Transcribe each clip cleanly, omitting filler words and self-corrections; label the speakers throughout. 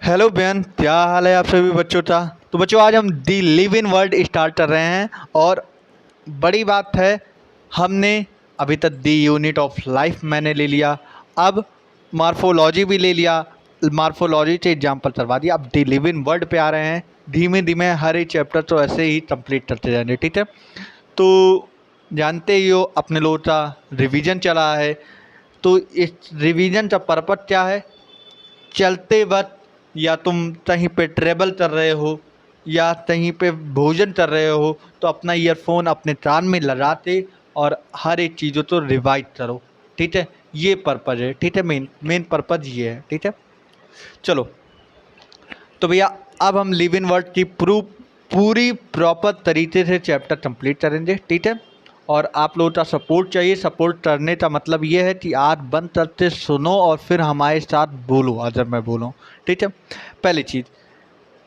Speaker 1: Hello बहन, क्या हाल है आप सभी बच्चों का। तो बच्चों, आज हम दी लिव इन वर्ल्ड स्टार्ट कर रहे हैं और बड़ी बात है, हमने अभी तक दी यूनिट ऑफ लाइफ मैंने ले लिया, अब मार्फोलॉजी भी ले लिया, मार्फोलॉजी से एग्जाम्पल करवा दिया, अब दी लिव इन वर्ल्ड पे आ रहे हैं। धीमे धीमे हर एक चैप्टर तो ऐसे ही कंप्लीट करते जाएंगे, ठीक है। तो जानते ही हो अपने लोगों का रिवीजन चला है, तो इस रिवीजन का पर्पज क्या है। चलते वक्त या तुम कहीं पे ट्रेवल कर रहे हो या कहीं पे भोजन कर रहे हो तो अपना ईयरफोन अपने कान में लगाते और हर एक चीज़ों को रिवाइज करो, ठीक है। ये पर्पज़ है, ठीक है। मेन मेन पर्पज़ ये है, ठीक है। चलो, तो भैया अब हम लिव इन वर्ड की पूरी प्रॉपर तरीके से चैप्टर कंप्लीट करेंगे, ठीक है। और आप लोगों का सपोर्ट चाहिए। सपोर्ट करने का मतलब ये है कि आप बंद करते सुनो और फिर हमारे साथ बोलो अगर मैं बोलूँ, ठीक है। पहली चीज़,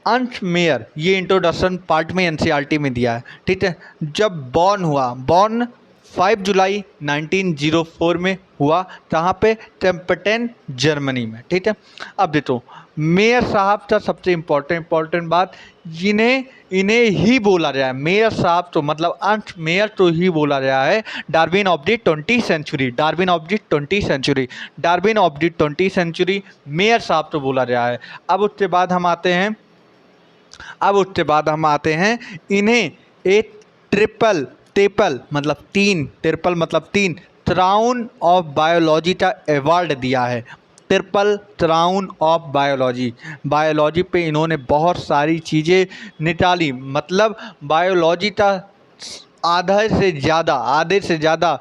Speaker 1: अंश मेयर, ये इंट्रोडक्शन पार्ट में एनसीईआरटी में दिया है, ठीक है। जब बॉर्न हुआ, बॉर्न 5 जुलाई 1904 में हुआ, कहाँ पे, टेम्पटेन जर्मनी में, ठीक है। अब देखो, मेयर साहब का सबसे इम्पोर्टेंट बात, जिन्हें इन्हें ही बोला गया है मेयर साहब, तो मतलब अंश मेयर तो ही बोला गया है। Darwin of the 20th century, Darwin of the 20th century, Darwin of the 20th century, Mayr साहब तो बोला गया है। अब उसके बाद हम आते हैं इन्हें एक ट्रिपल ट्रिपल मतलब तीन, ट्रिपल मतलब तीन क्राउन ऑफ बायोलॉजी का अवार्ड दिया है। Triple crown of biology, biology पे इन्होंने बहुत सारी चीज़ें निकाली, मतलब बायोलॉजी का आधे से ज़्यादा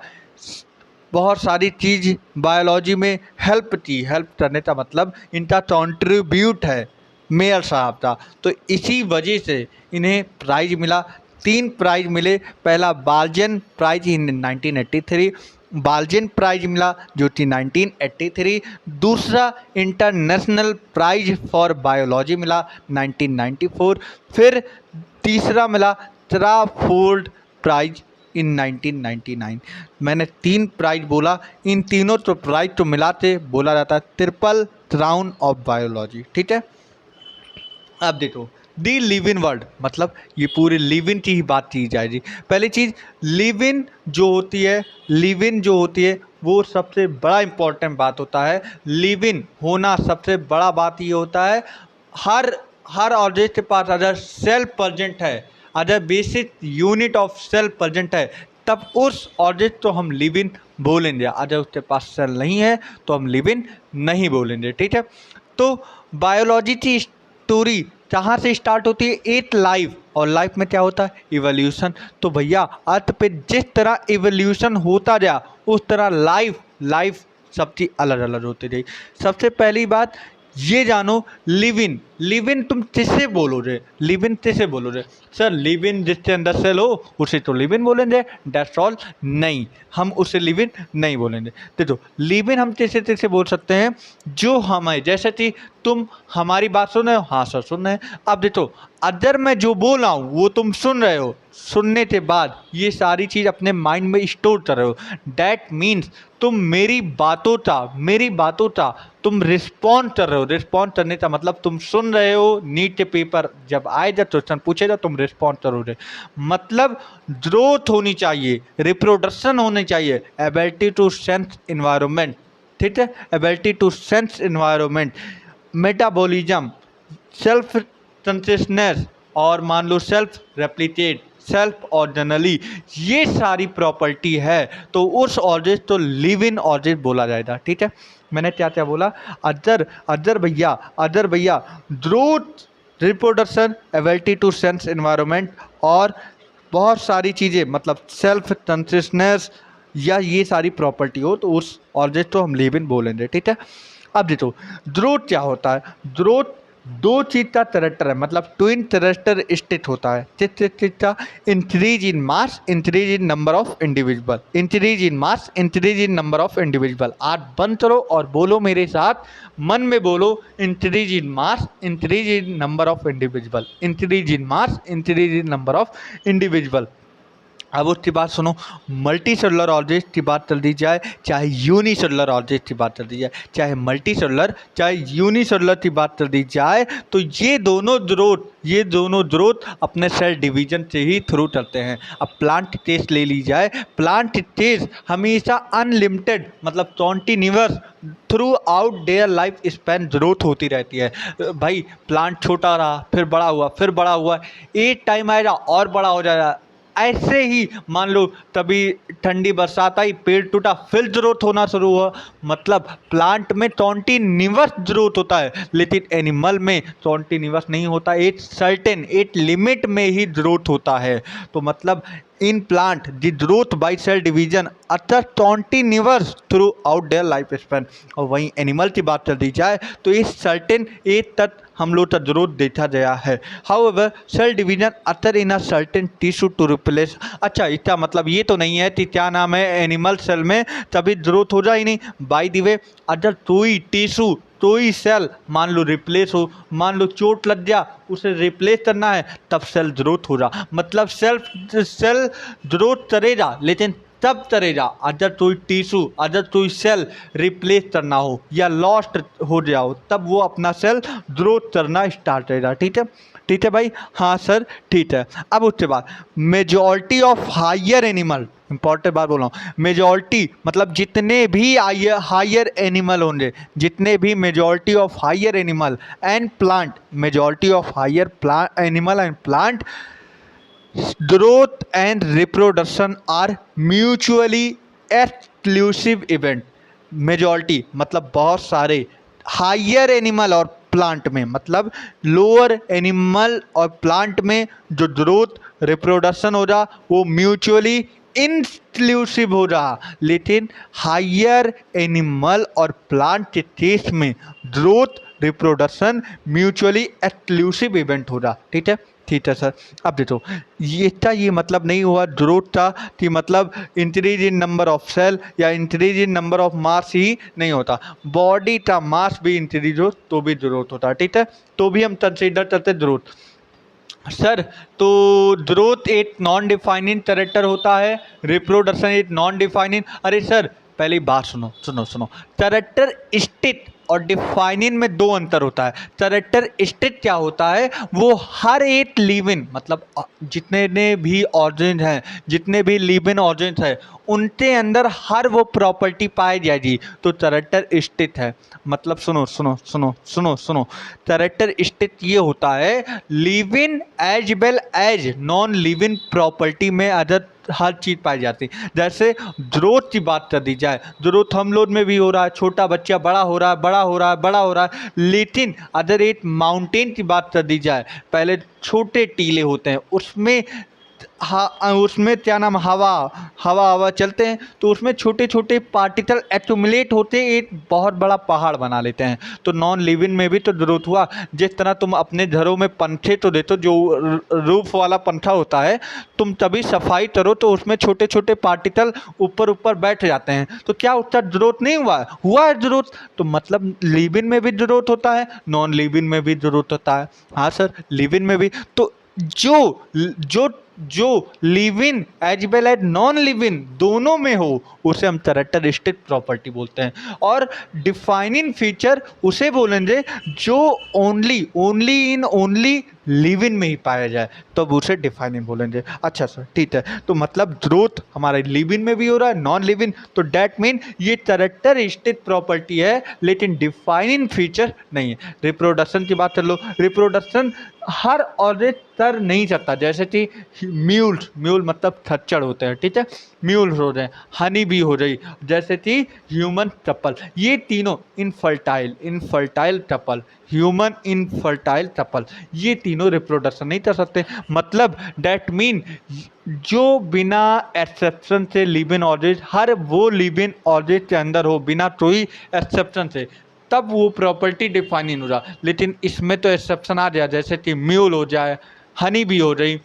Speaker 1: बहुत सारी चीज़ बायोलॉजी में हेल्प की। हेल्प करने का मतलब इनका कॉन्ट्रीब्यूट है मेयर साहब का। तो इसी वजह से इन्हें प्राइज़ मिला, तीन प्राइज़ मिले। पहला बाल्जन प्राइज इन 1983, बाल्जन प्राइज मिला जो कि 1983। दूसरा इंटरनेशनल प्राइज फॉर बायोलॉजी मिला 1994। फिर तीसरा मिला ट्राफोर्ड प्राइज इन 1999। मैंने तीन प्राइज बोला, इन तीनों तो प्राइज तो मिलाते बोला जाता है ट्रिपल क्राउन ऑफ बायोलॉजी, ठीक है। अब देखो, दी लिव इन वर्ल्ड मतलब ये पूरे लिव इन की ही बात की जाएगी। पहली चीज़, लिव इन जो होती है, लिव इन जो होती है वो सबसे बड़ा इम्पोर्टेंट बात होता है। लिव इन होना सबसे बड़ा बात ये होता है, हर हर ऑब्जेक्ट के पास अगर सेल प्रेजेंट है, अगर basic unit of cell present है, तब उस ऑब्जेक्ट को हम लिव इन बोलेंगे। अगर उसके पास सेल नहीं है तो हम लिव इन नहीं बोलेंगे, ठीक है। तो बायोलॉजी की स्टोरी कहाँ से स्टार्ट होती है, एट लाइफ, और लाइफ में क्या होता है, इवोल्यूशन। तो भैया अर्थ पे जिस तरह इवोल्यूशन होता गया उस तरह लाइफ लाइफ सबकी अलग अलग होती गई। सबसे पहली बात ये जानो, लिव इन तुम किससे बोलोगे, लिव इन किससे बोलोगे। सर लिव इन जिसके अंदर सेल हो उसे तो लिव इन बोलेंगे, दैट्स ऑल। नहीं, हम उसे लिव इन नहीं बोलेंगे। देखो, लिव इन हम कैसे कैसे बोल सकते हैं, जो हमें, जैसे कि तुम हमारी बात सुन रहे हो, हाँ सर सुन रहे हैं। अब देखो, अगर मैं जो बोल रहा हूँ वो तुम सुन रहे हो, सुनने के बाद ये सारी चीज़ अपने माइंड में स्टोर कर रहे हो, डैट मीन्स तुम मेरी बातों का तुम रिस्पॉन्ड कर रहे हो। रिस्पॉन्ड करने का मतलब तुम सुन रहे हो, नीट के पेपर जब आएगा क्वेश्चन पूछेगा तुम रिस्पॉन्ड करोगे। मतलब ग्रोथ होनी चाहिए, रिप्रोडक्शन होनी चाहिए, एबिलिटी टू सेंस इन्वायरमेंट, ठीक है, ability to sense environment, metabolism, self consistence, और मान लो सेल्फ रेप्लिकेट, सेल्फ ऑर्डिनली, ये सारी प्रॉपर्टी है तो उस ऑब्जेक्ट तो लिव इन ऑब्जेक्ट बोला जाएगा, ठीक है। मैंने क्या क्या बोला, अदर भैया growth, reproduction, ability to sense environment, और बहुत सारी चीज़ें, मतलब सेल्फ कंसिस्टेंस, या ये सारी प्रॉपर्टी हो तो उस ऑब्जेक्ट को हम लिव इन बोलेंगे, ठीक है। अब देखो, ग्रोथ क्या होता है, ग्रोथ दो चीज का थ्रस्टर है, मतलब ट्विन थ्रस्टर स्टेट होता है। किस चीज का, increase in mass, increase in number of individual, increase in mass, increase in number of individual. आज बंद करो और बोलो मेरे साथ, मन में बोलो, increase in mass, increase in number of individual, increase in mass, increase in number of individual. अब उसकी बात सुनो, मल्टी सेलुलर ऑर्गेनिज्म की बात कर दी जाए चाहे यूनिसेलुलर ऑर्गेनिज्म की बात कर दी जाए, चाहे मल्टी सेलुलर चाहे यूनिसेलुलर की बात कर दी जाए, तो ये दोनों ग्रोथ अपने सेल डिवीजन से ही थ्रू करते हैं। अब प्लांट टेस्ट ले ली जाए, प्लांट टेस्ट हमेशा अनलिमिटेड मतलब continuous throughout their life span growth होती रहती है। भाई प्लांट छोटा रहा, फिर बड़ा हुआ, फिर बड़ा हुआ, एक टाइम आएगा और बड़ा हो जाएगा। ऐसे ही मान लो तभी ठंडी बरसात आई, पेड़ टूटा, फिर ग्रोथ होना शुरू हुआ। मतलब प्लांट में कॉन्टिन्यूअस ग्रोथ होता है, लेकिन एनिमल में कॉन्टिन्यूअस नहीं होता, एक लिमिट में ही ग्रोथ होता है। तो मतलब in plant the growth by cell division अतः continuous throughout their life span. और वहीं एनिमल की बात कर दी जाए तो इस सर्टेन एज तक हम लोग का ग्रोथ देखा गया है। However cell division other in a certain tissue to replace. अच्छा, इसका मतलब ये तो नहीं है कि क्या नाम है एनिमल सेल में तभी ग्रोथ हो जाए ही नहीं। बाय द वे अगर कोई टिश्यू कोई सेल मान लो रिप्लेस हो, मान लो चोट लग गया उसे रिप्लेस करना है, तब सेल ग्रोथ हो रहा। मतलब सेल ग्रोथ करेगा लेकिन तब करेगा अगर कोई टिश्यू अगर कोई सेल रिप्लेस करना हो या लॉस्ट हो जाओ, तब वो अपना सेल ग्रोथ करना स्टार्ट करेगा। ठीक है भाई, हाँ सर ठीक है। अब उसके बाद majority of higher animal, important बात बोल रहा हूँ, मेजॉरिटी मतलब जितने भी हायर एनिमल होंगे, जितने भी majority of higher animal and plant, majority of higher animal and plant growth and reproduction are mutually exclusive event। Majority मतलब बहुत सारे हायर एनिमल और प्लांट में, मतलब लोअर एनिमल और प्लांट में जो ग्रोथ रिप्रोडक्शन हो रहा वो म्यूचुअली इंक्लूसिव हो रहा, लेकिन हायर एनिमल और प्लांट के केस में growth reproduction mutually exclusive event हो रहा। ठीक है सर। अब देखो ये मतलब नहीं हुआ ग्रोथ का कि मतलब increase in number of cell या increase in number of mass ही नहीं होता, बॉडी का मास भी इंक्रीज हो तो भी ग्रोथ होता है। ठीक है, तो भी हम कंसीडर करते ग्रोथ। सर तो ग्रोथ एक नॉन डिफाइनिंग कैरेक्टर होता है, रिप्रोडक्शन एक नॉन डिफाइनिंग। अरे सर पहले बात सुनो, कैरेक्टर स्टेट और डिफाइनिंग में दो अंतर होता है। कैरेक्टर स्टेट क्या होता है, वो हर एक लिविंग मतलब जितने भी ऑर्गेन्स हैं, जितने भी लिविंग ऑर्गेन्स हैं उनके अंदर हर वो प्रॉपर्टी पाई जाएगी, तो कैरेक्टर स्टेट है। मतलब सुनो, कैरेक्टर स्टेट ये होता है living as well as non living property में अदर हर चीज़ पाई जाती है। जैसे ग्रोथ की बात कर दी जाए, ग्रोथ हम लोग में भी हो रहा है, छोटा बच्चा बड़ा हो रहा है, लेकिन अदर एक माउंटेन की बात कर दी जाए, पहले छोटे टीले होते हैं उसमें उसमें क्या नाम हवा चलते हैं, तो उसमें छोटे छोटे पार्टिकल एक्यूमुलेट होते एक बहुत बड़ा पहाड़ बना लेते हैं। तो नॉन लिविंग में भी तो ग्रोथ हुआ। जिस तरह तुम अपने घरों में पंखे तो देते हो, जो रूफ वाला पंखा होता है, तुम तभी सफाई करो तो उसमें छोटे छोटे पार्टिकल ऊपर बैठ जाते हैं, तो क्या उसका ग्रोथ नहीं हुआ है ग्रोथ। तो मतलब लिविंग में भी ग्रोथ होता है, नॉन लिविंग में भी ग्रोथ होता है। हाँ सर, लिविंग में भी। तो जो living as well as non living दोनों में हो उसे हम कैरेक्टरिस्टिक प्रॉपर्टी बोलते हैं। और डिफाइनिंग फीचर उसे बोलेंगे जो ओनली लिविंग में ही पाया जाए, तब उसे डिफाइनिंग बोलेंगे। अच्छा सर ठीक है, तो मतलब ग्रोथ हमारे लिविंग में भी हो रहा है, नॉन लिविंग, तो डैट मीन ये कैरेक्टरिस्टिक प्रॉपर्टी है लेकिन डिफाइनिंग फीचर नहीं है। रिप्रोडक्शन की बात कर लो, रिप्रोडक्शन हर ऑर्गेन कर नहीं सकता, जैसे कि म्यूल मतलब खच्चर होते हैं, ठीक है, म्यूल हो रहे हैं, हनी बी हो रही, जैसे कि ह्यूमन कपल, ये तीनों infertile couple, human infertile couple, ये तीनों रिप्रोडक्शन नहीं कर सकते। मतलब डैट मीन जो बिना एक्सेप्शन से लिविंग ऑर्गेन, हर वो लिविंग ऑर्गेन के अंदर हो बिना कोई एक्सेप्शन से, तब वो प्रॉपर्टी डिफाइनिंग हो रहा। लेकिन इसमें तो एक्सेप्शन आ गया, जैसे कि म्यूल हो जाए, हनी बी हो रही,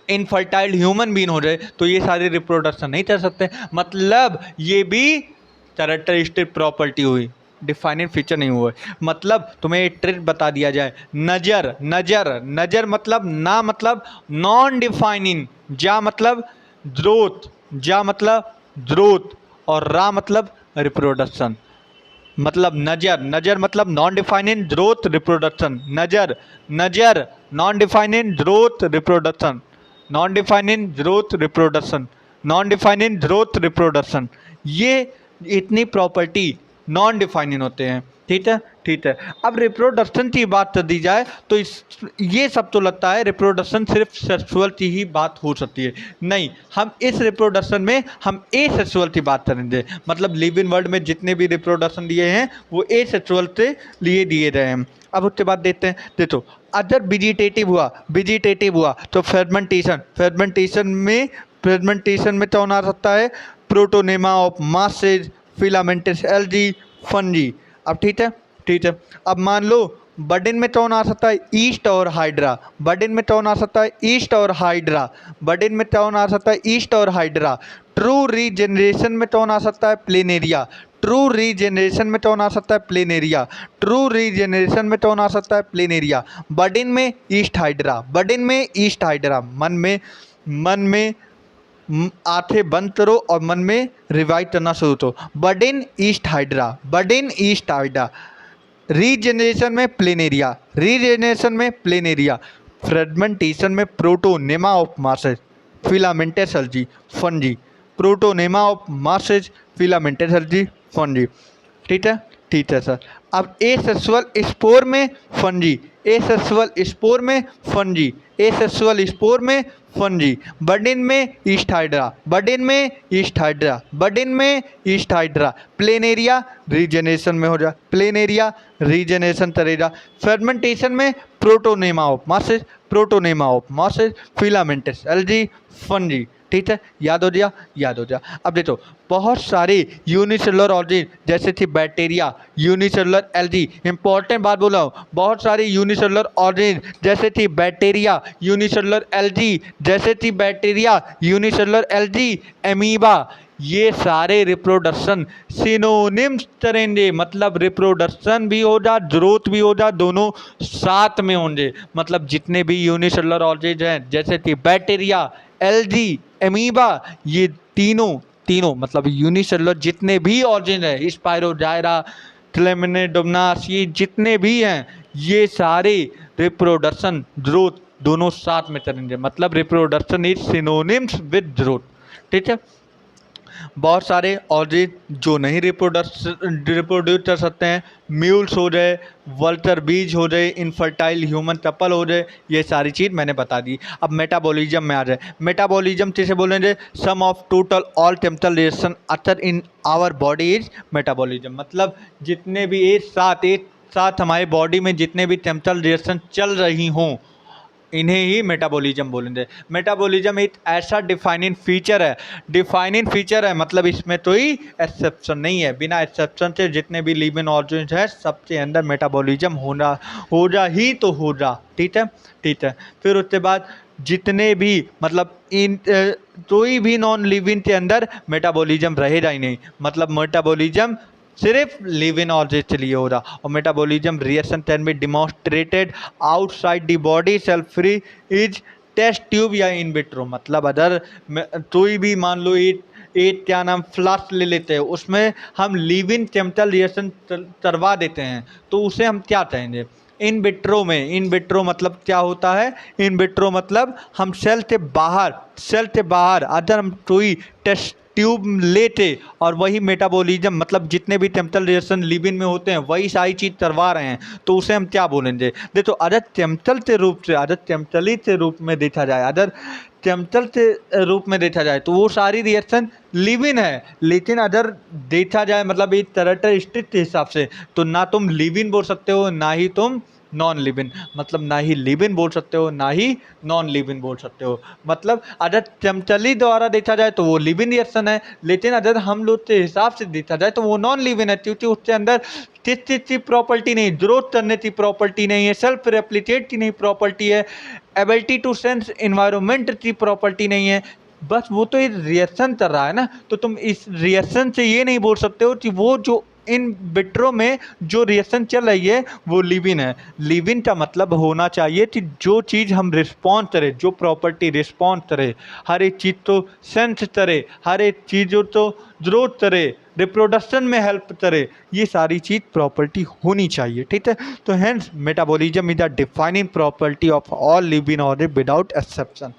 Speaker 1: इनफर्टाइल ह्यूमन बीन हो रहे, तो ये सारे रिप्रोडक्शन नहीं कर सकते। मतलब ये भी कैरेक्टरिस्टिक प्रॉपर्टी हुई, डिफाइनिंग फीचर नहीं हुआ। मतलब तुम्हें एक ट्रिक बता दिया जाए, नजर मतलब ना मतलब नॉन डिफाइनिंग, जा मतलब ग्रोथ, जा मतलब ग्रोथ और रा मतलब रिप्रोडक्शन। मतलब नज़र, नज़र मतलब नॉन डिफाइनिंग ग्रोथ रिप्रोडक्शन, नज़र, नज़र non defining growth reproduction, non defining growth reproduction, non defining growth reproduction, ये इतनी प्रॉपर्टी नॉन डिफाइनिंग होते हैं। ठीक है, ठीक है। अब रिप्रोडक्शन की बात कर दी जाए तो इस ये सब तो लगता है रिप्रोडक्शन सिर्फ सेक्सुअल की ही बात हो सकती है। नहीं, हम इस रिप्रोडक्शन में हम ए सेक्सुअल की बात करेंगे। मतलब लिव इन वर्ल्ड में जितने भी रिप्रोडक्शन दिए हैं वो ए सेक्सुअल से लिए दिए गए हैं। अब उसके बाद देखते हैं, देखो अगर वेजिटेटिव हुआ, वेजिटेटिव हुआ तो फेर्मेंटेशन, फेर्मेंटेशन में कौन आ सकता है? Protonema of masses, filamentous algae, fungi. अब ठीक है, ठीक है। अब मान लो बर्डन में कौन आ सकता है? ईस्ट और हाइड्रा। बर्डन में कौन आ सकता है? ईस्ट और हाइड्रा। बर्डन में कौन आ सकता है? ईस्ट और हाइड्रा। ट्रू रीजनरेशन में कौन आ सकता है? प्लेनेरिया। ट्रू रीजनरेशन में कौन आ सकता है? प्लेनेरिया। ट्रू रीजनरेशन में कौन आ सकता है? प्लेनेरिया। बर्डन में ईस्ट हाइड्रा, बर्डन में ईस्ट हाइड्रा। मन में आंखें बंद करो और मन में रिवाइज करना शुरू करो। Burden east hydra, burden east hydra. Regeneration में प्लेनेरिया, रीजनरेशन में प्लेनेरिया। फ्रेगमेंटेशन में protonema of masses, filamentous algae, fungi. Protonema of masses, filamentous algae, fungi. ठीक है, ठीक है सर। अब एसेक्सुअल स्पोर में फंजी, एसेक्सुअल स्पोर में फंजी, एसेक्सुअल स्पोर में फंजी। बर्डन में ईस्ट हाइड्रा, बर्डन में ईस्ट हाइड्रा, बर्डन में ईस्ट हाइड्रा। प्लेनेरिया रीजनरेशन में हो जा, प्लेनेरिया रीजनरेशन करेगा। फेर्मेंटेशन में protonema of masses, protonema of masses, filamentous algae, fungi. ठीक है, याद हो गया, याद हो गया। अब देखो बहुत सारे यूनिसेलुलर ऑर्गेनिज्म जैसे थी बैक्टीरिया, यूनिसेलुलर एल्गी, इंपॉर्टेंट बात बोला हूँ, बहुत सारे यूनिसेलुलर ऑर्गेनिज्म जैसे थी बैक्टीरिया, यूनिसेलुलर एल्गी, जैसे थी बैक्टीरिया, यूनिसेलुलर एल्गी, एमीबा, ये सारे रिप्रोडक्शन सिनोनिम्स करेंगे। मतलब रिप्रोडक्शन भी हो जा, ग्रोथ भी हो जा, दोनों साथ में होंगे। मतलब जितने भी यूनिसेलुलर ऑर्गेनिज्म हैं जैसे कि बैक्टीरिया, एल्गी, एमीबा, ये तीनों तीनों मतलब यूनिसेलुलर जितने भी ऑर्गेनिज्म है, स्पायरोजायरा, क्लेमिडोमोनास, ये जितने भी हैं ये सारे रिप्रोडक्शन ग्रोथ दोनों साथ में करेंगे। मतलब reproduction is synonyms with growth. ठीक है, बहुत सारे ऑर्गेनिज्म जो नहीं रिप्रोड्यूस कर सकते हैं, म्यूल्स हो जाए, वल्टर बीज हो जाए, इनफर्टाइल ह्यूमन कपल हो जाए, ये सारी चीज़ मैंने बता दी। अब मेटाबॉलिज्म में आ जाए। मेटाबॉलिज्म किसे बोलेंगे? Sum of total all chemical reaction occur in our body is metabolism. मतलब जितने भी एक साथ हमारे बॉडी में जितने भी केमिकल रिएक्शन चल रही हों इन्हें ही मेटाबॉलिज्म बोलेंगे। मेटाबॉलिज्म एक ऐसा डिफाइनिंग फीचर है, डिफाइनिंग फीचर है, मतलब इसमें कोई एक्सेप्शन नहीं है। बिना एक्सेप्शन से जितने भी लिविंग ऑर्गेनिज्म हैं सबके अंदर मेटाबॉलिज्म हो जा ही तो हो जा। ठीक है, ठीक है। फिर उसके बाद जितने भी मतलब इन कोई भी नॉन लिविंग के अंदर मेटाबॉलिज्म रहेगा ही नहीं। मतलब मेटाबॉलिज्म सिर्फ लिव इन ऑर्गेनिज्म के लिए हो रहा। और metabolism reaction can be demonstrated outside the body cell free is test tube या इन विट्रो। मतलब अदर कोई भी मान लो एक क्या नाम फ्लास्क ले लेते हैं, उसमें हम लिव इन केमिकल रिएक्शन करवा देते हैं तो उसे हम क्या कहेंगे? इन विट्रो में। इन विट्रो मतलब क्या होता है? इन विट्रो मतलब हम सेल से बाहर अगर हम कोई टेस्ट ट्यूब लेते और वही मेटाबॉलिज्म मतलब जितने भी केमिकल रिएक्शन लिविन में होते हैं वही सारी चीज़ करवा रहे हैं तो उसे हम क्या बोलेंगे? देखो अदर केमिकली के रूप में देखा जाए, अदर केमिकल के रूप में देखा जाए तो वो सारी रिएक्शन लिविन है। लेकिन अगर देखा जाए मतलब एक कैरेक्टरिस्टिक के हिसाब से तो ना तुम लिविन बोल सकते हो ना ही तुम नॉन लिविन। मतलब ना ही लिविन बोल सकते हो ना ही नॉन लिविन बोल सकते हो। मतलब अगर केमिकली द्वारा देखा जाए तो वो लिविन रिएक्शन है, लेकिन अगर हम लोग के हिसाब से देखा जाए तो वो नॉन लिविन है, क्योंकि उसके अंदर किस चीज़ की प्रॉपर्टी नहीं, ग्रोथ करने की प्रॉपर्टी नहीं है, सेल्फ रेप्लिकेट की नहीं प्रॉपर्टी है, एबिलिटी टू सेंस इन्वायरमेंट की प्रॉपर्टी नहीं है। बस वो तो एक रिएक्शन कर रहा है ना, तो तुम इस रिएक्शन से ये नहीं बोल सकते हो कि वो जो इन विट्रो में जो रिएक्शन चल रही है वो लिव इन है। लिव इन का मतलब होना चाहिए कि जो चीज़ हम रिस्पॉन्स करें, जो प्रॉपर्टी रिस्पॉन्स करे, हर एक चीज़ तो सेंस करे, हर एक चीज़ तो ग्रोथ करे, रिप्रोडक्शन में हेल्प करे, ये सारी चीज़ प्रॉपर्टी होनी चाहिए, ठीक है। तो hence metabolism is the defining property of all living organism without exception.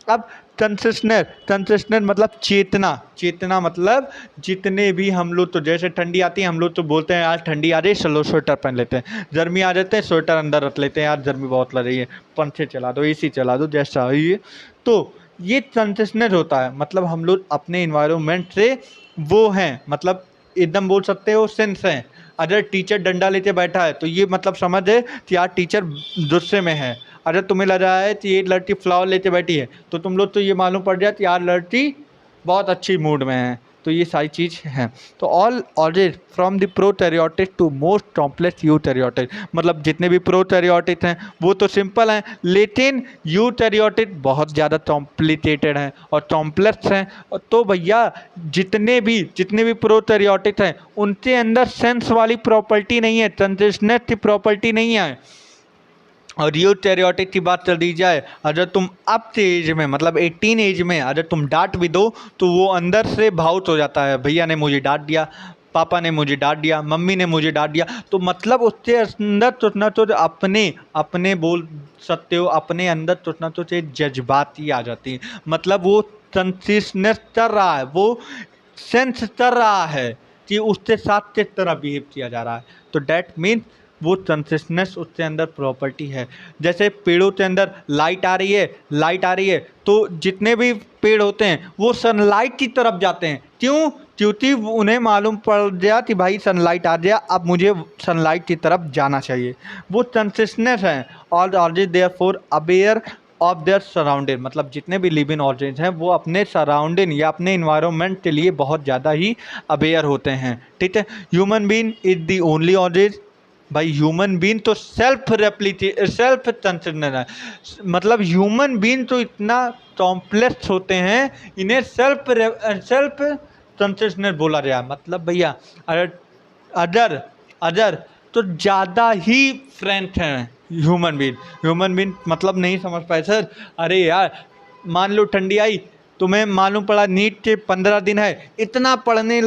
Speaker 1: अब कंसिस्टेंट मतलब चेतना, चेतना मतलब जितने भी हम लोग, तो जैसे ठंडी आती है हम लोग तो बोलते हैं आज ठंडी आ रही है चलो स्वेटर पहन लेते हैं, गर्मी आ जाते हैं स्वेटर अंदर रख लेते हैं, यार गर्मी बहुत लग रही है पंखे चला दो, एसी चला दो, जैसा ये। तो ये कंसिस्टेंट होता है, मतलब हम लोग अपने इन्वायरमेंट से वो हैं, मतलब एकदम बोल सकते हो सेंस हैं। अगर टीचर डंडा लेके बैठा है तो ये मतलब समझ है कि यार टीचर गुस्से में है। अगर तुम्हें लग रहा है कि ये लड़की फ्लावर लेके बैठी है तो तुम लोग तो ये मालूम पड़ जाए कि यार लड़की बहुत अच्छी मूड में है। तो ये सारी चीज़ हैं। तो all orders from the prokaryotic to most complex eukaryotic, मतलब जितने भी प्रोकैरियोटिक हैं वो तो सिंपल हैं, लेकिन यूकैरियोटिक बहुत ज़्यादा कॉम्प्लिकेटेड हैं और कॉम्प्लेक्स हैं। तो भैया जितने भी प्रोकैरियोटिक हैं उनके अंदर सेंस वाली प्रॉपर्टी नहीं है, कंसिस्टेंस की प्रॉपर्टी नहीं है। और यूकैरियोटिक की बात कर दी जाए, अगर तुम अब के एज में मतलब 18 एज में अगर तुम डांट भी दो तो वो अंदर से भावुक हो जाता है, भैया ने मुझे डांट दिया, पापा ने मुझे डांट दिया, मम्मी ने मुझे डांट दिया, तो मतलब उसके अंदर कुछ ना कुछ अपने अपने बोल सकते हो, अपने अंदर कुछ ना कुछ एक जज्बात ही आ जाती है, मतलब वो कंसिस्टेंस चल रहा है, वो सेंस चल रहा है कि उसके साथ किस तरह बिहेव किया जा रहा है। तो डैट मीन्स वो कंसिस्टेंस उसके अंदर प्रॉपर्टी है। जैसे पेड़ों के अंदर लाइट आ रही है, लाइट आ रही है तो जितने भी पेड़ होते हैं वो सनलाइट की तरफ जाते हैं, क्यों? क्योंकि उन्हें मालूम पड़ गया कि भाई सनलाइट आ गया, अब मुझे सनलाइट की तरफ जाना चाहिए। वो कंसिस्टेंस है और already there for aware of their surrounding, मतलब जितने भी लिविंग ऑर्गेनिज हैं वो अपने सराउंडिंग या अपने इन्वायरमेंट के लिए बहुत ज़्यादा ही अवेयर होते हैं, ठीक है। Human being is the only organism, भाई ह्यूमन बीइंग तो सेल्फ कंसिस्टेंट है, मतलब ह्यूमन बीइंग तो इतना कॉम्प्लेक्स होते हैं, इन्हें सेल्फ कंसिस्टेंट बोला गया। मतलब भैया अगर अदर अदर तो ज़्यादा ही फ्रेंड हैं ह्यूमन बीइंग मतलब नहीं समझ पाए सर। अरे यार मान लो ठंडी आई, तुम्हें मालूम पड़ा नीट के 15 दिन है, इतना पढ़ने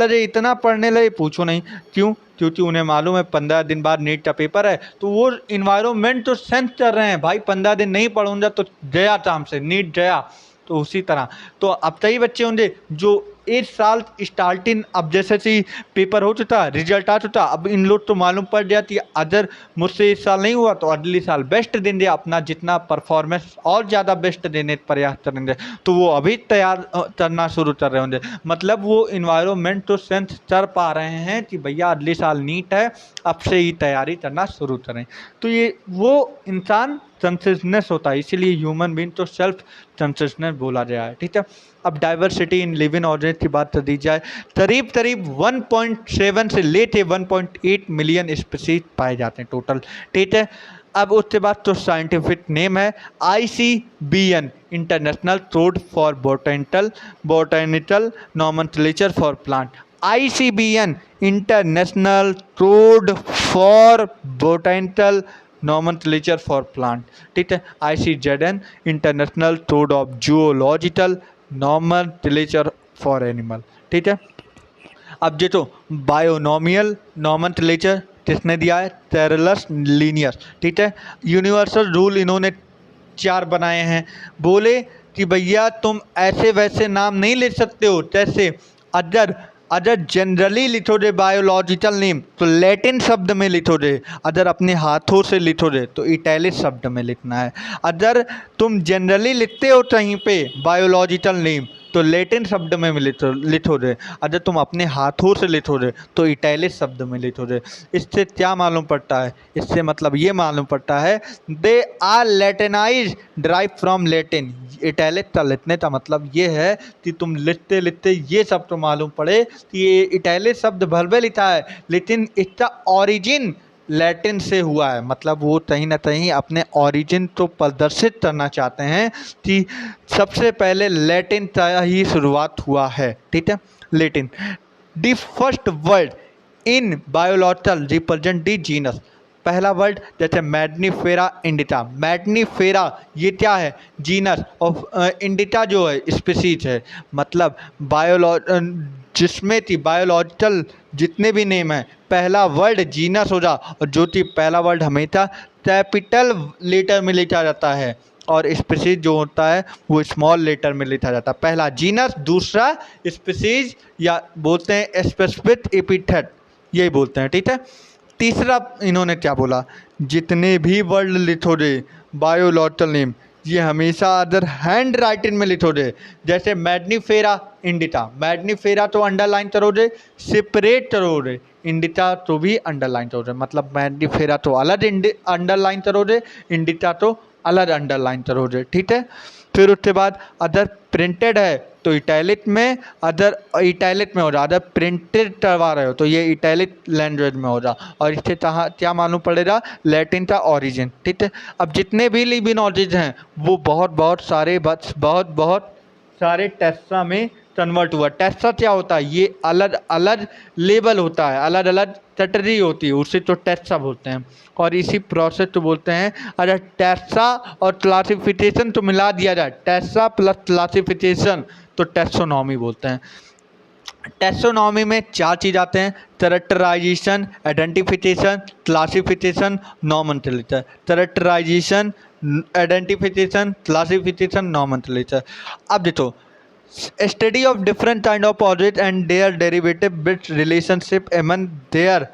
Speaker 1: लगे पूछो नहीं, क्यों? क्योंकि उन्हें मालूम है 15 दिन बाद नीट का पेपर है, तो वो इन्वायरमेंट तो सेंस कर रहे हैं, भाई 15 दिन नहीं पढ़ूंगा तो गया काम से, नीट गया। तो उसी तरह तो अब कई बच्चे होंगे जो इस साल स्टार्टिंग, अब जैसे ही पेपर हो चुका, रिजल्ट आ चुका, अब इन लोग तो मालूम पड़ जाती है अगर मुझसे इस साल नहीं हुआ तो अगले साल बेस्ट देंगे, अपना जितना परफॉर्मेंस और ज़्यादा बेस्ट देने का प्रयास करेंगे, तो वो अभी तैयार करना शुरू कर रहे होंगे। मतलब वो इन्वायरमेंट तो सेंस कर पा रहे हैं कि भैया अगले साल नीट है, अब से ही तैयारी करना शुरू करें। तो ये वो इंसान कंसिस्टेंस होता है, इसीलिए ह्यूमन बीइंग तो सेल्फ कंसिस्टेंट बोला गया है, ठीक है। अब डाइवर्सिटी इन लिविंग ऑर्गेनिज की बात कर दी जाए, करीब करीब 1.7 से लेके 1.8 मिलियन स्पीसीज पाए जाते हैं टोटल, ठीक है। अब उसके बाद तो साइंटिफिक नेम है ICBN, international code for botanical nomenclature for plant. ICBN international code for botanical nomenclature for plant, ठीक है। ICZN international code of zoological nomenclature for animal, ठीक है। अब जो तो बायोनोमियल नॉमेनक्लेचर किसने दिया है? कैरलस लीनियस, ठीक है। यूनिवर्सल रूल इन्होंने 4 बनाए हैं, बोले कि भैया तुम ऐसे वैसे नाम नहीं लिख सकते हो, जैसे अदर अदर जनरली लिखोगे बायोलॉजिकल नेम तो लैटिन शब्द में लिखोगे, अदर अपने हाथों से लिखोगे तो इटैलिक शब्द में लिखना है। अदर तुम जनरली लिखते हो कहीं पे बायोलॉजिकल नेम तो लैटिन शब्द में लिखोगे, अगर तुम अपने हाथों से लिखोगे तो इटैलिक शब्द में लिखोगे। इससे क्या मालूम पड़ता है? इससे मतलब ये मालूम पड़ता है they are latinise drive from Latin. Italic का लिखने का मतलब ये है कि तुम लिखते लिखते ये सब तो मालूम पड़े कि ये इटैलिक शब्द भले लिखा है लेकिन इसका ओरिजिन लैटिन से हुआ है, मतलब वो कहीं ना कहीं अपने ओरिजिन को प्रदर्शित करना चाहते हैं कि सबसे पहले लैटिन का ही शुरुआत हुआ है, ठीक है। Latin the first word in biological represent the genus. पहला वर्ड जैसे मैग्नीफेरा इंडिका, मैग्नीफेरा ये क्या है, जीनस, और इंडिका जो है स्पीसीज है। मतलब जिसमें थी बायोलॉजिकल जितने भी नेम हैं, पहला वर्ड जीनस हो जा, और जो थी पहला वर्ड हमेशा कैपिटल लेटर में लिखा जाता है, और स्पीसीज जो होता है वो स्मॉल लेटर में लिखा जाता है। पहला जीनस, दूसरा स्पीसीज या बोलते हैं स्पेसिफिक एपिथेट, यही बोलते हैं, ठीक है। तीसरा इन्होंने क्या बोला, जितने भी वर्ड लिखोगे बायोलॉजिकल नेम ये हमेशा अदर हैंड राइटिंग में लिखोगे। जैसे मैग्नीफेरा इंडिका, मैग्नीफेरा तो अंडरलाइन करोगे, सेपरेट करोगे, इंडिका तो भी अंडरलाइन करोगे। मतलब मैग्नीफेरा तो अलग अंडरलाइन करोगे, इंडिका तो अलग अंडरलाइन करोगे, ठीक है। फिर उसके बाद अदर प्रिंटेड है तो इटैलिक में, अदर इटैलिक में हो रहा, अदर प्रिंटेड करवा रहे हो तो ये इटैलिक लैंग्वेज में हो रहा, और इससे क्या मालूम पड़ेगा, लैटिन का ओरिजिन, ठीक है। अब जितने भी लिविंग ऑर्डिज हैं वो बहुत बहुत सारे टेस्टा में कन्वर्ट हुआ। टेस्टा क्या होता है, ये अलग अलग लेबल होता है, अलग अलग कैटेगरी होती है, उसे तो टेस्टा बोलते हैं, और इसी प्रोसेस को बोलते हैं। अगर टेस्टा और क्लासिफिकेशन तो मिला दिया जाए, टेस्टा प्लस क्लासिफिकेशन तो टेक्सोनॉमी बोलते हैं। टेक्सोनॉमी में चार चीज़ आते हैं, characterisation, identification, classification, nomenclature. Characterisation, identification, classification, nomenclature. अब देखो, study of different kind of object and their derivative bit relationship among their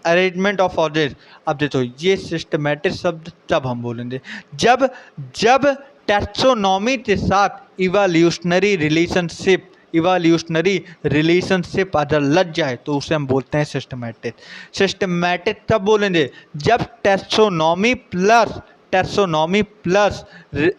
Speaker 1: arrangement of object. अब देखो, ये सिस्टमैटिक शब्द तब हम बोलेंगे जब जब टैक्सोनॉमी के साथ इवोल्यूशनरी रिलेशनशिप अगर लग जाए तो उसे हम बोलते हैं सिस्टमैटिक। सिस्टमैटिक तब बोलेंगे जब टैक्सोनॉमी प्लस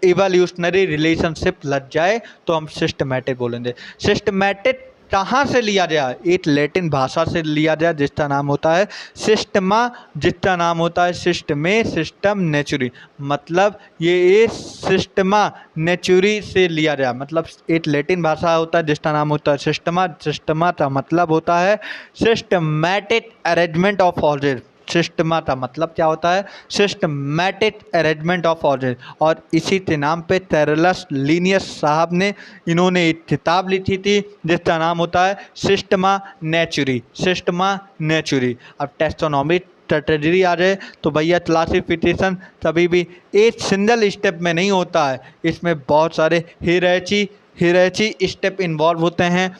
Speaker 1: इवोल्यूशनरी रिलेशनशिप लग जाए तो हम सिस्टमैटिक बोलेंगे। सिस्टमैटिक कहाँ से लिया गया, एक लैटिन भाषा से लिया गया जिसका नाम होता है सिस्टमा, जिसका नाम होता है सिस्टमे, सिस्टम, नेचुरी। मतलब ये सिस्टमा नेचुरी से लिया गया, मतलब एक लैटिन भाषा होता है जिसका नाम होता है सिस्टमा। सिस्टमा का मतलब होता है systematic arrangement of object. Systema का मतलब क्या होता है, सिस्टमैटिक अरेंजमेंट ऑफ ऑब्जेक्ट। और इसी के नाम पे कैरलस लीनियस साहब ने इन्होंने एक किताब लिखी थी जिसका नाम होता है सिस्टमा नेचुरी, सिस्टमा नेचुरी। अब टैक्सोनॉमी कैटेगरी आ जाए तो भैया क्लासिफिकेशन कभी भी एक सिंगल स्टेप में नहीं होता है, इसमें बहुत सारे हियरार्ची स्टेप इन्वॉल्व होते हैं,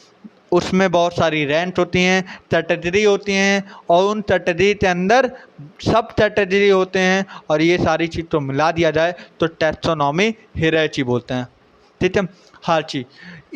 Speaker 1: उसमें बहुत सारी रैंक होती हैं, कैटेगरी होती हैं, और उन कैटेगरी के अंदर सब कैटेगरी होते हैं, और ये सारी चीज़ तो मिला दिया जाए तो टैक्सोनॉमी हियरार्ची बोलते हैं, ठीक है। हर चीज़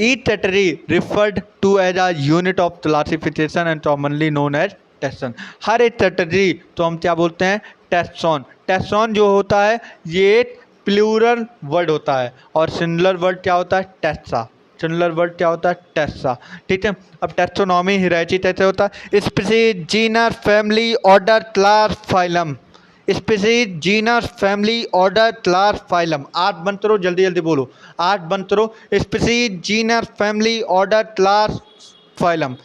Speaker 1: each category referred to as a unit of classification and commonly known as taxon. हर एक कैटेगरी तो हम क्या बोलते हैं, टैक्सॉन। टैक्सॉन जो होता है ये एक प्लूरल वर्ड होता है, और सिंगुलर वर्ड क्या होता है, टैक्सा। सिंगुलर वर्ड क्या होता है, टैक्सा, ठीक है। अब टैक्सोनॉमी हियरार्ची कैसे होता है, species, genus, family, order, class, phylum. Species, genus, family, order, class, phylum. 8 बंद करो, जल्दी जल्दी बोलो, 8 बंद करो। Species, genus, family, order, class, phylum.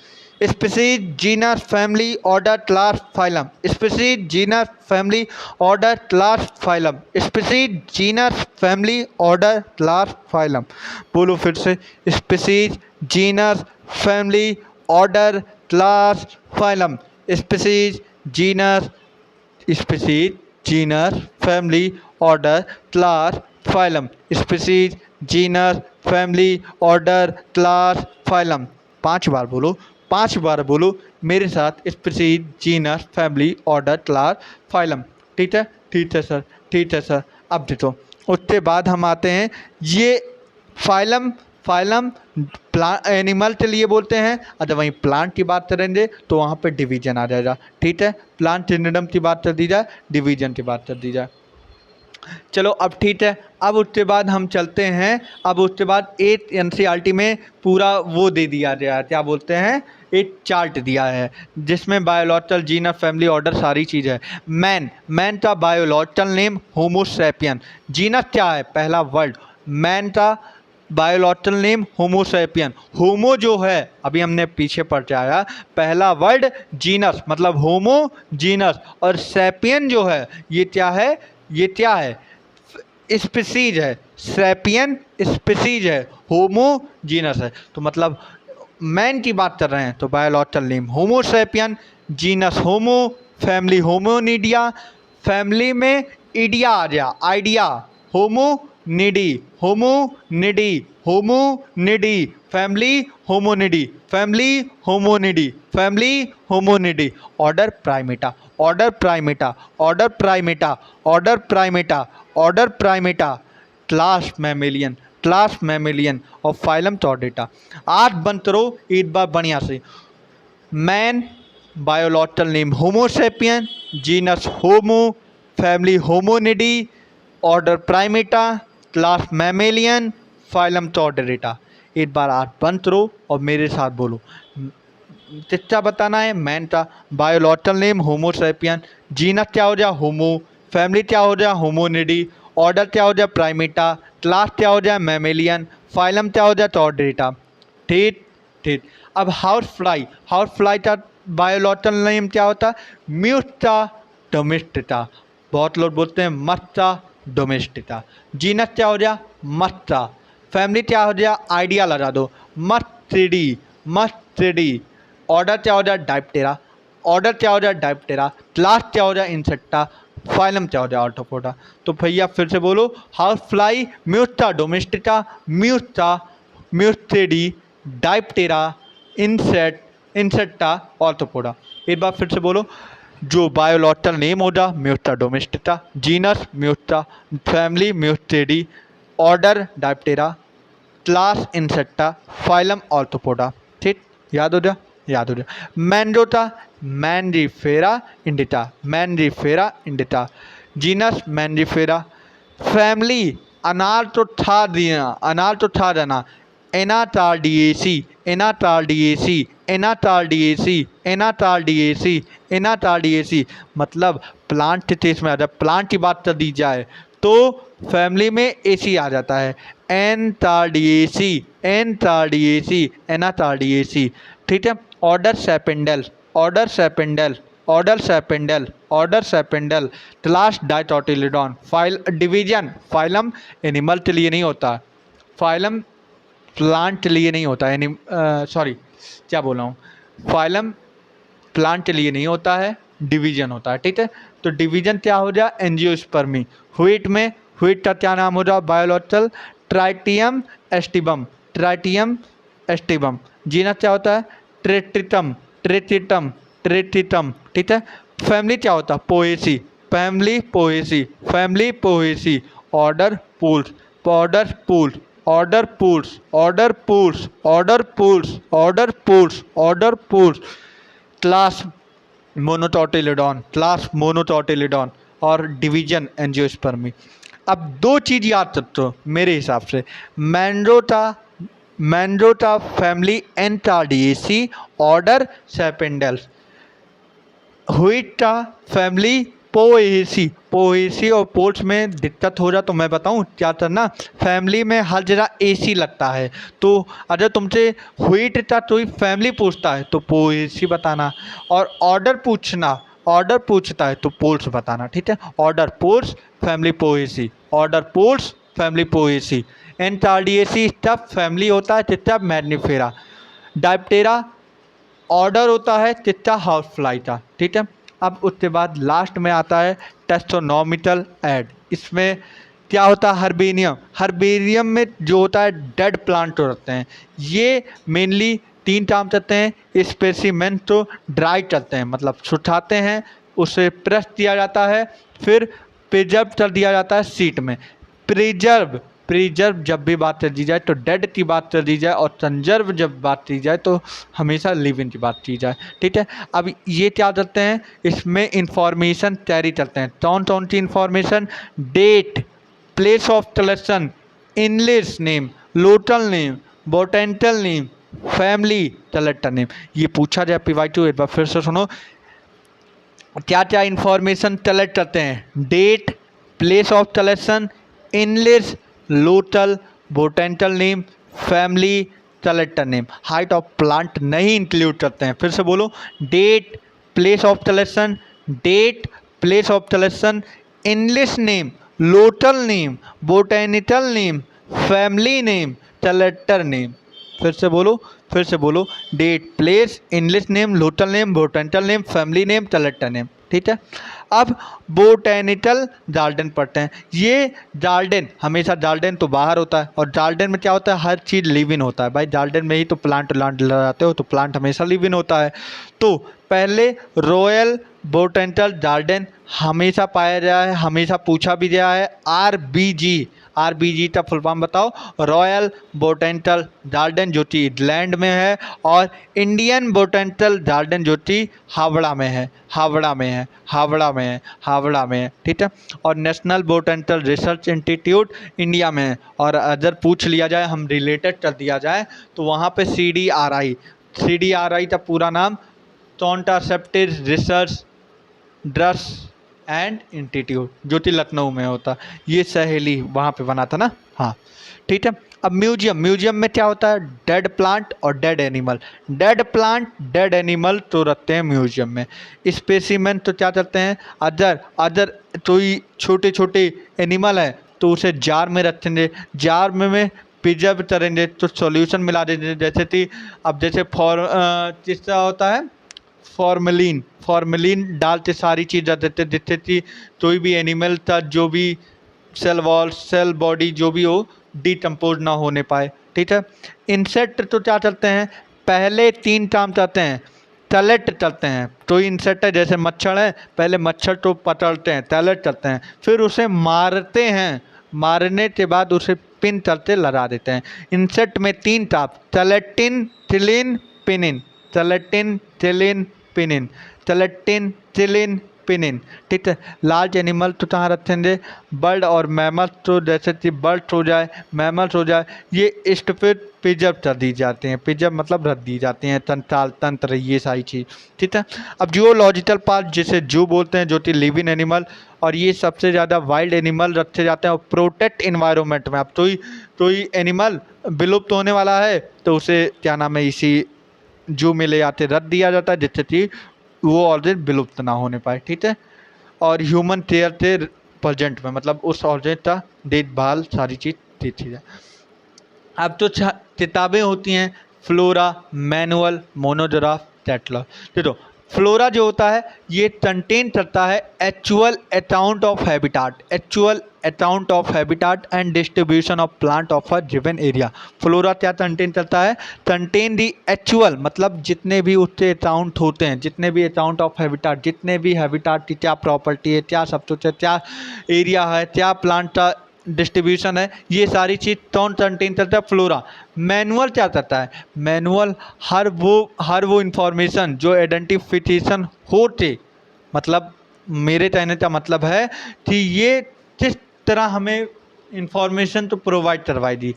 Speaker 1: Species, genus, family, order, class, phylum. Species, genus, family, order, class, phylum. Species, genus, family, order, class, phylum. बोलो फिर से, species, genus, family, order, class, phylum. Species, genus, family, order, class, phylum. Species, genus, family, order, class, phylum. 5 बार बोलो, 5 बार बोलो मेरे साथ, species, genus, family, order, class, phylum. ठीक है, ठीक है सर, ठीक है सर। अब देखो, उसके बाद हम आते हैं ये फाइलम एनिमल के लिए बोलते हैं, अगर वहीं प्लांट की बात करेंगे तो वहाँ पे डिवीजन आ जाएगा, ठीक है। प्लांट किंगडम की बात कर दी जाए, डिवीजन की बात कर दी जाए। चलो अब ठीक है, अब उसके बाद हम चलते हैं, अब उसके बाद एक एनसीईआरटी में पूरा वो दे दिया गया है, क्या बोलते हैं, एक चार्ट दिया है जिसमें बायोलॉजिकल, जीनस, फैमिली, ऑर्डर सारी चीज़ है। मैन का बायोलॉजिकल नेम होमो सैपियन। जीनस क्या है, पहला वर्ड। मैन का बायोलॉजिकल नेम होमोसैपियन। होमो जो है अभी हमने पीछे पढ़ाया, पहला वर्ड जीनस मतलब होमो जीनस, और सैपियन जो है ये क्या है, ये क्या है, स्पीसीज है। सैपियन स्पीसीज है, होमो जीनस है। तो मतलब मैन की बात कर रहे हैं तो biological name homo sapien, genus homo, family hominidae, family में इडिया आ गया, आइडिया, hominidae, hominidae, hominidae, family hominidae, family hominidae, family hominidae. Order primata, order primata, order primata, order primata, order primata, class mammalian, class mammalian और phylum chordata. आज बनते रहो एक बार बढ़िया से। Man biological name homo sapien, genus homo, family hominidae, order primata, class mammalian, phylum chordata. एक बार आज बनते रहो और मेरे साथ बोलो। कितना बताना है, मैन का बायोलॉजिकल नेम होमोसैपियन, जीनस क्या हो जाए होमो, फैमिली क्या हो जाए होमोनिडी, ऑर्डर क्या हो जाए प्राइमेटा, क्लास क्या हो जाए मैमेलियन, फाइलम क्या हो जाए चौडेटा। ठीक ठीक। अब हाउस फ्लाई, हाउस फ्लाई का बायोलॉजिकल नेम क्या होता है, म्यूटा डोमेस्टिका। बहुत लोग बोलते हैं मस्ता डोमेस्टिका। जीनस क्या हो जाए मस्ता, फैमिली क्या हो जाए आइडिया लगा दो मस्टिडी, मस्टिडी, ऑर्डर क्या हो जाए डाइप्टेरा, ऑर्डर क्या हो जाए डाइप्टेरा, क्लास क्या हो जाए इंसेक्टा, फाइलम क्या हो जाए ऑर्थोपोडा। तो भैया फिर से बोलो, house fly म्यूटा domestica, म्यूटा, म्यूस्टेडी, डाइप्टेरा, insect, insecta, arthropoda. एक बार फिर से बोलो, जो बायोलॉजिकल नेम होगा म्यूटा domestica, genus म्यूटा, family म्यूस्टेडी, order डाइप्टेरा, class insecta, phylum arthropoda. ठीक, याद हो जा, याद हो जा। मैंडोटा मैंड्रीफेरा इंडिटा, मैंड्रीफेरा इंडिटा, जीनस मैंड्रीफेरा, फैमिली अनार्टोथारिया, अनार्टोथारना, एनाटार्डिएसी, एनाटार्डिएसी, एनाटार्डिएसी, एनाटार्डिएसी, एनाटार्डिएसी। मतलब प्लांट टेस्ट में आ जाए, प्लांट की बात कर दी जाए तो फैमिली में एसी आ जाता है, एनटार्डिएसी, एनटार्डिएसी, एनाटार्डिएसी। ठीक है। Order sapindales, order sapindales, order sapindales, order sapindales, class dicotyledon, phylum division, phylum animal के लिए नहीं होता, फाइलम प्लांट के लिए नहीं होता, सॉरी क्या बोल रहा हूँ, फाइलम प्लांट के लिए नहीं होता है, डिवीजन होता है। ठीक है। तो डिवीजन क्या हो जाए एंजियोस्पर्मी। व्हीट में, व्हीट का क्या नाम हो जाए biological, tritium aestivum, tritium aestivum. Genus क्या होता है ट्रेटिटम, ट्रेटिटम, ट्रेटिटम। ठीक है। फैमिली क्या होता है poaceae, family poaceae, family poaceae. Order poales, order poales, order poales, order poales, order poales, order poales, order poales. Class monocotyledon, class monocotyledon और डिवीजन एंजियोस्पर्मी। अब दो चीज़ याद रखो मेरे हिसाब से, मैंड्रोटा, मैंड्रोटा फैमिली एंटार्डिएसी, ऑर्डर सैपेंडल्स, हुइटा फैमिली पोएसी, पोएसी और पोल्स में दिक्कत हो जाए तो मैं बताऊं क्या करना, फैमिली में हर जगह एसी लगता है, तो अगर तुमसे व्हीट का कोई फैमिली पूछता है तो पोएसी बताना, और ऑर्डर पूछना, ऑर्डर पूछता है तो पोल्स बताना। ठीक है। Order poales, family poaceae, order poales, family poaceae. Anacardiaceae stuff family होता है, चिट्टा मैग्नीफेरा, डाइप्टेरा ऑर्डर होता है, चिट्टा हाउस फ्लाई का। ठीक है। अब उसके बाद लास्ट में आता है टेस्टोनोमिटल ऐड। इसमें क्या होता है हर्बेरियम, हर्बेरियम में जो होता है डेड प्लांट होते हैं, ये मेनली तीन काम करते हैं, स्पेसिमेन तो ड्राई करते हैं मतलब सुखाते हैं, उसे प्रेस किया जाता है, फिर प्रिजर्व कर दिया जाता है सीट में। प्रिजर्व, प्रिजर्व जब भी बात कर दी जाए तो डेड की बात कर दी जाए, और कंजर्व जब बात की जाए तो हमेशा लिविंग की बात की जाए। ठीक है। अब ये क्या करते हैं, इसमें इंफॉर्मेशन कैरी करते हैं, कौन कौन सी information, date, place of collection, English name, local name, botanical name, family collector name. ये पूछा जाए PY2, एक बार फिर से सुनो, क्या क्या इंफॉर्मेशन कलेक्ट करते हैं, date, place of collection, English, local, botanical name, family, collector name. Height of plant नहीं इंक्लूड करते हैं। फिर से बोलो, date, place of collection, date, place of collection, English name, local name, botanical name, family name, collector name. फिर से बोलो, date, place, English name, local name, botanical name, family name, collector name. ठीक है। अब बोटेनिकल गार्डन पढ़ते हैं। ये garden, हमेशा गार्डन तो बाहर होता है, और गार्डन में क्या होता है, हर चीज़ लिव इन होता है। भाई गार्डन में ही तो प्लांट लगाते हो, तो प्लांट हमेशा लिव इन होता है। तो पहले रॉयल बोटेनिकल गार्डन हमेशा पाया गया है, हमेशा पूछा भी गया है, RBG। RBG का फुल फॉर्म बताओ। रॉयल बोटेनिकल गार्डन जो कि इंग्लैंड में है, और इंडियन बोटेनिकल गार्डन जो कि हावड़ा में है, हावड़ा में है, हावड़ा में है, हावड़ा में है। ठीक है। और national botanical research institute India में है। और अगर पूछ लिया जाए, हम रिलेटेड कर दिया जाए, तो वहाँ पे CDRI का पूरा नाम contraceptive research drugs and institute, जो कि लखनऊ में होता। ये सहेली वहाँ पे बना था ना। हाँ, ठीक है। अब म्यूजियम में क्या होता है, डेड प्लांट और dead animal. Dead plant, dead animal तो रखते हैं म्यूजियम में। स्पेसिमेन तो क्या करते हैं, अदर कोई छोटे छोटे एनिमल है तो उसे जार में रखेंगे, जार में प्रिजर्व करेंगे, तो सॉल्यूशन मिला देंगे। जैसे कि अब जैसे किसका होता है, फॉर्मेलिन डालते सारी चीज़ डाल देते, जिससे कि कोई भी एनिमल था, जो भी सेल वॉल, सेल बॉडी जो भी हो, डिकम्पोज ना होने पाए। ठीक है। इंसेक्ट तो क्या करते हैं, पहले 3 काम करते हैं, कलेक्ट करते हैं। तो इंसेक्ट है, जैसे मच्छर है, पहले मच्छर को पकड़ते हैं, कलेक्ट करते हैं, फिर उसे मारते हैं, मारने के बाद उसे पिन करते लगा देते हैं। इंसेक्ट में 3 टाप, कलेक्टिन, थिलिन, पिनिन, कलेक्टिन, थिलिन, पिनिन, कलेक्टिन, थिलिन, पिनिन। ठीक है। लार्ज एनिमल तो कहाँ रखेंगे, बर्ड और मैमल, तो जैसे कि बर्ड्स हो जाए, मैमल्स हो जाए, ये स्टुपिड प्रिजर्व कर दी जाते हैं। प्रिजर्व मतलब रख दी जाती हैं, तंत्र तंत्र, ये सारी चीज़। ठीक है। अब जियोलॉजिकल पार्ट, जिसे जू बोलते हैं, जो कि लिविंग एनिमल, और ये सबसे ज़्यादा वाइल्ड एनिमल रखे जाते हैं, और प्रोटेक्ट इन्वायरमेंट में। अब कोई एनिमल विलुप्त होने वाला है, तो उसे क्या नाम है, इसी जू में ले आते रख दिया जाता है, जिससे कि वो ऑर्गेन विलुप्त ना होने पाए। ठीक है। और ह्यूमन केयर थे प्रेजेंट में, मतलब उस ऑर्गेन का देखभाल सारी चीज़ देखी जाए। अब तो किताबें होती हैं, फ्लोरा, मैनुअल, मोनोग्राफ, कैटलॉग। देखो, फ्लोरा जो होता है, ये कंटेन करता है actual account of habitat and distribution of plant of a given area. Flora क्या कंटेन करता है, कंटेन दी एक्चुअल, मतलब जितने भी उसके अकाउंट होते हैं, जितने भी अकाउंट ऑफ हैबिटाट, जितने भी हैबिटाट की क्या प्रॉपर्टी है, क्या सब कुछ है, क्या एरिया है, क्या प्लांट का डिस्ट्रीब्यूशन है, ये सारी चीज़ कौन कंटेन करता है, फ्लोरा। मैनुअल क्या करता है, मैनुअल हर वो इंफॉर्मेशन जो आइडेंटिफिकेशन होते, मतलब मेरे कहने का मतलब है कि ये किस तरह हमें इंफॉर्मेशन तो प्रोवाइड करवाई दी।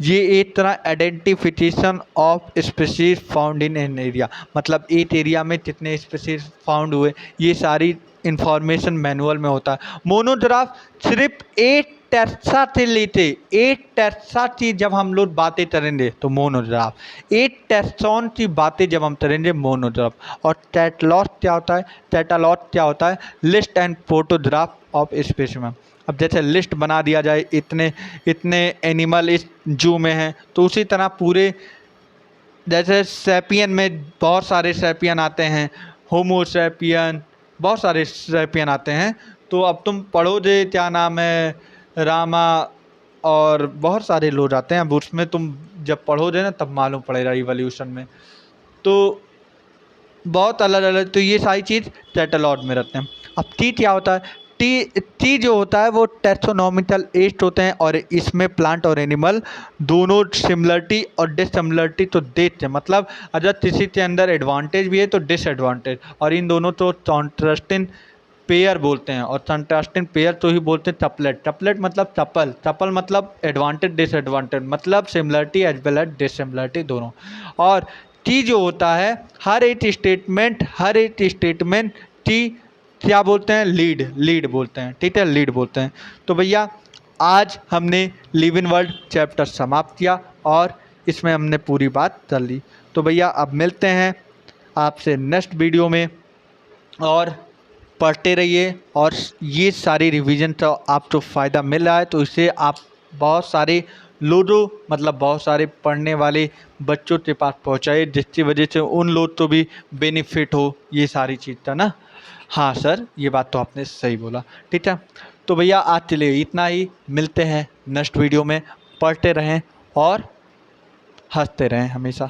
Speaker 1: ये एक तरह identification of species found in an area, मतलब एक एरिया में कितने स्पीशीज फाउंड हुए, ये सारी इंफॉर्मेशन मैनुअल में होता है। मोनोग्राफ सिर्फ एक टैक्सा से लेते, एक टैक्सा की जब हम लोग बातें करेंगे तो मोनोग्राफ, एक टैक्सॉन की बातें जब हम करेंगे मोनोग्राफ। और कैटलॉग क्या होता है, कैटलॉग क्या होता है, list and photograph of specimen. अब जैसे लिस्ट बना दिया जाए, इतने इतने एनिमल इस जू में हैं, तो उसी तरह पूरे, जैसे सैपियन में बहुत सारे सैपियन आते हैं, होमोसैपियन, बहुत सारे सैपियन आते हैं। तो अब तुम पढ़ो जे, क्या नाम है, रामा, और बहुत सारे लोग आते हैं। अब उसमें तुम जब पढ़ोगे ना, तब मालूम पड़ेगा इवोल्यूशन में। तो बहुत अलग अलग, तो ये सारी चीज़ कैटलॉग में रहते हैं। अब टी क्या होता है, टी जो होता है वो टैक्सोनॉमिकल एस्ट होते हैं, और इसमें प्लांट और एनिमल दोनों सिमिलरिटी और डिससिमिलरिटी तो देखते हैं। मतलब अगर किसी के अंदर एडवांटेज भी है तो डिसएडवांटेज, और इन दोनों तो कॉन्ट्रास्टिंग पेयर बोलते हैं, और कंट्रास्टिंग पेयर तो ही बोलते हैं टपलेट मतलब टपल मतलब एडवांटेज डिसएडवांटेज, मतलब सिमिलरिटी एज वेल एज डिससिमिलरिटी दोनों। और टी जो होता है, हर एक स्टेटमेंट टी क्या बोलते हैं, लीड बोलते हैं। ठीक है, लीड बोलते हैं। तो भैया आज हमने लिव इन वर्ल्ड चैप्टर समाप्त किया और इसमें हमने पूरी बात कर ली। तो भैया अब मिलते हैं आपसे नेक्स्ट वीडियो में, और पढ़ते रहिए। और ये सारी रिवीजन तो आपको फ़ायदा मिल रहा है तो इसे आप बहुत सारे लोगों, मतलब बहुत सारे पढ़ने वाले बच्चों के पास पहुँचाए, जिसकी वजह से उन लोग को भी बेनिफिट हो ये सारी चीज़ का ना। हाँ सर, ये बात तो आपने सही बोला। ठीक है, तो भैया आज के लिए इतना ही। मिलते हैं नेक्स्ट वीडियो में। पढ़ते रहें और हंसते रहें हमेशा।